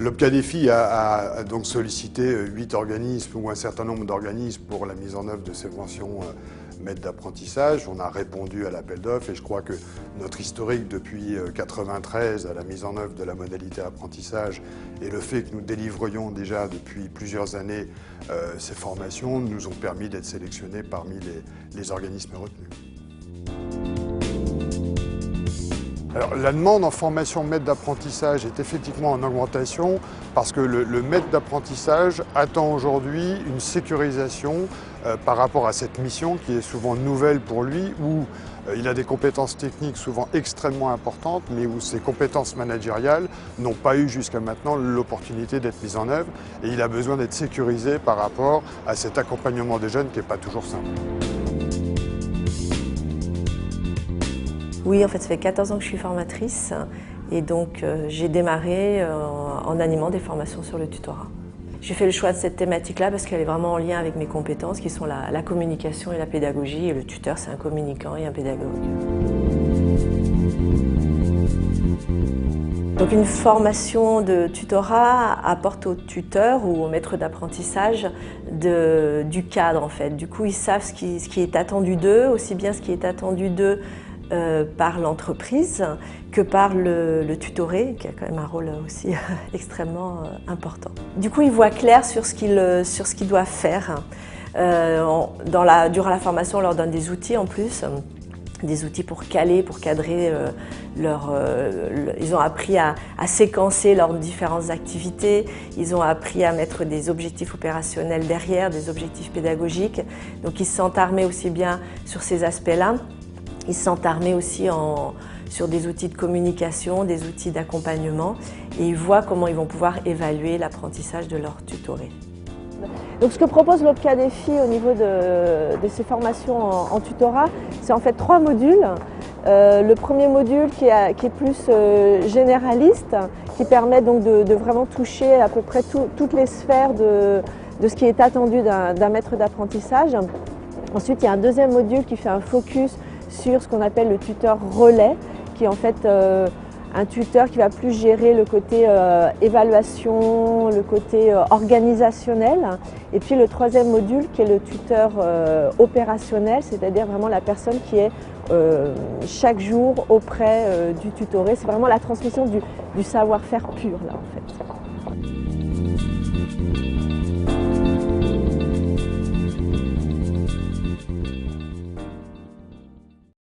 L'OPCA-DEFI a donc sollicité 8 organismes ou un certain nombre d'organismes pour la mise en œuvre de ces mentions maîtres d'apprentissage. On a répondu à l'appel d'offres et je crois que notre historique depuis 1993 à la mise en œuvre de la modalité apprentissage et le fait que nous délivrions déjà depuis plusieurs années ces formations nous ont permis d'être sélectionnés parmi les organismes retenus. Alors, la demande en formation maître d'apprentissage est effectivement en augmentation parce que le maître d'apprentissage attend aujourd'hui une sécurisation par rapport à cette mission qui est souvent nouvelle pour lui, où il a des compétences techniques souvent extrêmement importantes, mais où ses compétences managériales n'ont pas eu jusqu'à maintenant l'opportunité d'être mises en œuvre. Et il a besoin d'être sécurisé par rapport à cet accompagnement des jeunes qui n'est pas toujours simple. Oui, en fait, ça fait 14 ans que je suis formatrice et donc j'ai démarré en animant des formations sur le tutorat. J'ai fait le choix de cette thématique-là parce qu'elle est vraiment en lien avec mes compétences qui sont la communication et la pédagogie. Et le tuteur, c'est un communicant et un pédagogue. Donc une formation de tutorat apporte aux tuteurs ou aux maîtres d'apprentissage du cadre en fait. Du coup, ils savent ce qui est attendu d'eux, aussi bien ce qui est attendu d'eux par l'entreprise que par le tutoré, qui a quand même un rôle aussi extrêmement important. Du coup, ils voient clair sur ce qu'ils doivent faire. Durant la formation, on leur donne des outils en plus, des outils pour caler, pour cadrer ils ont appris à séquencer leurs différentes activités, ils ont appris à mettre des objectifs opérationnels derrière, des objectifs pédagogiques. Donc ils se sentent armés aussi bien sur ces aspects-là. Ils se sentent armés aussi sur des outils de communication, des outils d'accompagnement et ils voient comment ils vont pouvoir évaluer l'apprentissage de leur tutoré. Donc ce que propose l'OPCA-DEFI au niveau de ces formations en tutorat, c'est en fait 3 modules. Le premier module qui est plus généraliste, qui permet donc de vraiment toucher à peu près toutes les sphères de ce qui est attendu d'un maître d'apprentissage. Ensuite, il y a un deuxième module qui fait un focus sur ce qu'on appelle le tuteur relais, qui est en fait un tuteur qui va plus gérer le côté évaluation, le côté organisationnel. Et puis le troisième module qui est le tuteur opérationnel, c'est-à-dire vraiment la personne qui est chaque jour auprès du tutoré. C'est vraiment la transmission du savoir-faire pur là en fait.